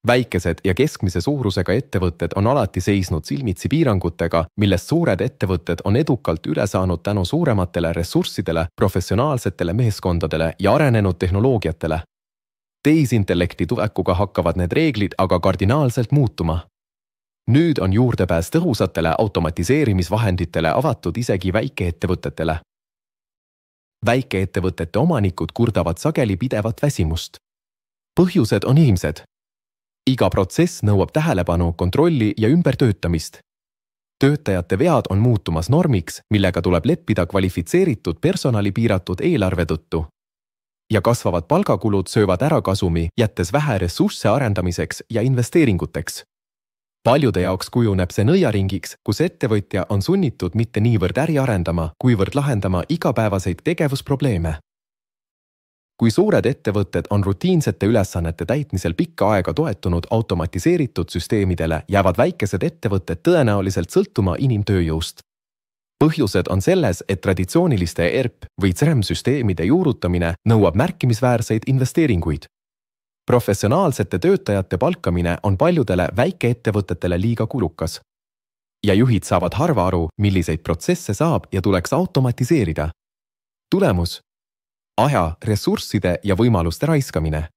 Väikesed ja keskmise suurusega ettevõtted on alati seisnud silmitsi piirangutega, millest suured ettevõtted on edukalt üle saanud tänu suurematele ressurssidele, professionaalsetele meeskondadele ja arenenud tehnoloogiatele. Tehisintellekti tulekuga hakkavad need reeglid aga kardinaalselt muutuma. Nüüd on juurdepääs tõhusatele automatiseerimisvahenditele avatud isegi väikeettevõtetele. Väikeettevõtete omanikud kurdavad sageli pidevat väsimust. Põhjused on ilmsed. Iga protsess nõuab tähelepanu, kontrolli ja ümbertöötamist. Töötajate vead on muutumas normiks, millega tuleb leppida kvalifitseeritud personali piiratud eelarve tõttu. Ja kasvavad palgakulud söövad ära kasumi, jättes vähe ressursse arendamiseks ja investeeringuteks. Paljude jaoks kujuneb see nõiaringiks, kus ettevõtja on sunnitud mitte niivõrd äri arendama, kuivõrd lahendama igapäevaseid tegevusprobleeme. Kui suured ettevõtted on rutiinsete ülesannete täitmisel pikka aega toetunud automatiseeritud süsteemidele, jäävad väikesed ettevõtted tõenäoliselt sõltuma inimtööjõust. Põhjused on selles, et traditsiooniliste ERP või CRM-süsteemide juurutamine nõuab märkimisväärseid investeeringuid. Professionaalsete töötajate palkamine on paljudele väikeettevõtetele liiga kulukas. Ja juhid saavad harva aru, milliseid protsesse saab ja tuleks automatiseerida. Tulemus: aja, ressursside ja võimaluste raiskamine.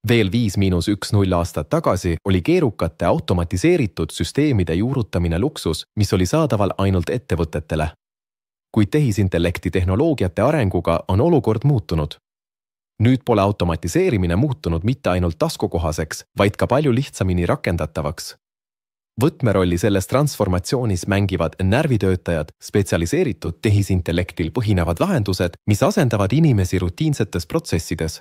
Veel 5-1-0 aastat tagasi oli keerukate automatiseeritud süsteemide juurutamine luksus, mis oli saadaval ainult ettevõtetele. Kuid tehisintellekti tehnoloogiate arenguga on olukord muutunud. Nüüd pole automatiseerimine muutunud mitte ainult taskukohaseks, vaid ka palju lihtsamini rakendatavaks. Võtmerolli selles transformatsioonis mängivad närvitöötajad, spetsialiseeritud tehisintellektil põhinevad lahendused, mis asendavad inimesi rutiinsetes protsessides.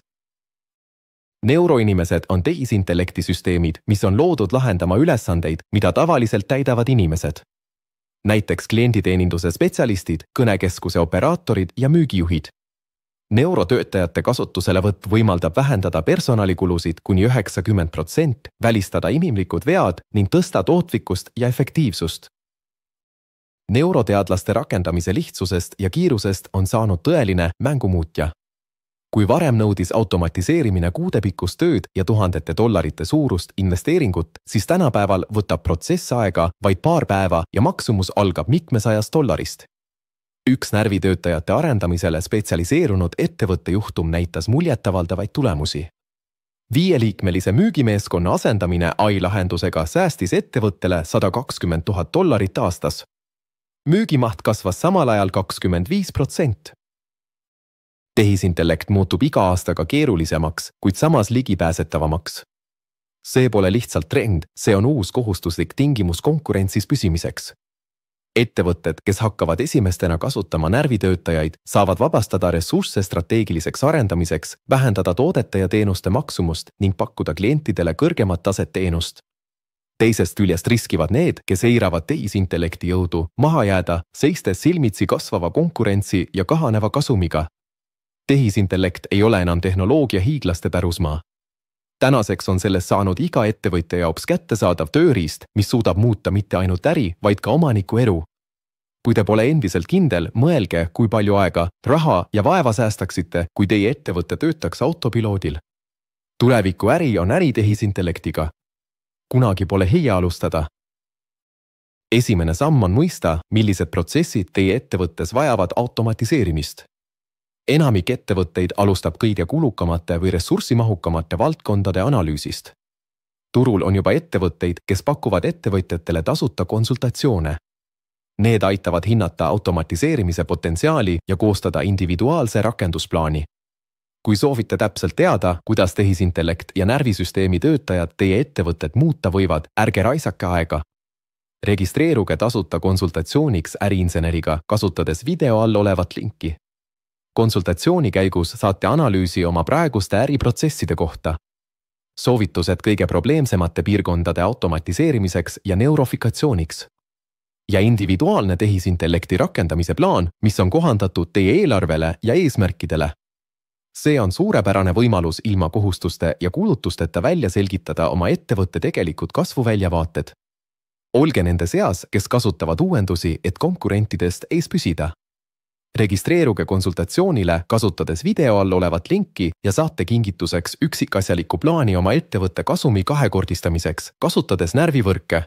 Neuroinimesed on tehisintellektisüsteemid, mis on loodud lahendama ülesandeid, mida tavaliselt täidavad inimesed. Näiteks klienditeeninduse spetsialistid, kõnekeskuse operaatorid ja müügijuhid. Neurotöötajate kasutuselevõtt võimaldab vähendada personalikulusid kuni 90%, välistada inimlikud vead ning tõsta tootlikkust ja efektiivsust. Neuroteadlaste rakendamise lihtsusest ja kiirusest on saanud tõeline mängumuutja. Kui varem nõudis automatiseerimine kuudepikkust tööd ja tuhandete dollarite suurust investeeringut, siis tänapäeval võtab protsess aega vaid paar päeva ja maksumus algab mitmesajast dollarist. Üks närvitöötajate arendamisele spetsialiseerunud ettevõtte juhtum näitas muljetavaldavaid tulemusi. 5-liikmelise müügimeeskonna asendamine AI-lahendusega säästis ettevõttele $120,000 aastas. Müügimaht kasvas samal ajal 25%. Tehisintellekt muutub iga aastaga keerulisemaks, kuid samas ligipääsetavamaks. See pole lihtsalt trend, see on uus kohustuslik tingimus konkurentsis püsimiseks. Ettevõtted, kes hakkavad esimestena kasutama närvitöötajaid, saavad vabastada ressursse strateegiliseks arendamiseks, vähendada toodete ja teenuste maksumust ning pakkuda klientidele kõrgemat taset teenust. Teisest küljest riskivad need, kes eiravad tehisintellekti jõudu, maha jääda, seistes silmitsi kasvava konkurentsi ja kahaneva kasumiga. Tehisintellekt ei ole enam tehnoloogia hiiglaste pärusmaa. Tänaseks on sellest saanud iga ettevõtja jaoks kättesaadav tööriist, mis suudab muuta mitte ainult äri, vaid ka omaniku elu. Kui te pole endiselt kindel, mõelge, kui palju aega, raha ja vaeva säästaksite, kui teie ettevõte töötaks autopiloodil. Tuleviku äri on äri tehisintellektiga. Kunagi pole hilja alustada. Esimene samm on mõista, millised protsessid teie ettevõttes vajavad automatiseerimist. Enamik ettevõtteid alustab kõige kulukamate või ressursimahukamate valdkondade analüüsist. Turul on juba ettevõtteid, kes pakuvad ettevõtjatele tasuta konsultatsioone. Need aitavad hinnata automatiseerimise potentsiaali ja koostada individuaalse rakendusplaani. Kui soovite täpselt teada, kuidas tehisintellekt ja närvisüsteemi töötajad teie ettevõtet muuta võivad, ärge raisake aega. Registreeruge tasuta konsultatsiooniks äriinseneriga, kasutades video all olevat linki. Konsultatsiooni käigus saate analüüsi oma praeguste äriprotsesside kohta. Soovitused kõige probleemsemate piirkondade automatiseerimiseks ja neurofikatsiooniks. Ja individuaalne tehisintellekti rakendamise plaan, mis on kohandatud teie eelarvele ja eesmärkidele. See on suurepärane võimalus ilma kohustuste ja kulutusteta välja selgitada oma ettevõtte tegelikud kasvuväljavaated. Olge nende seas, kes kasutavad uuendusi, et konkurentidest ees püsida. registreeruge konsultatsioonile, kasutades video all olevat linki ja saate kingituseks üksikasjaliku plaani oma ettevõtte kasumi kahekordistamiseks, kasutades närvivõrke.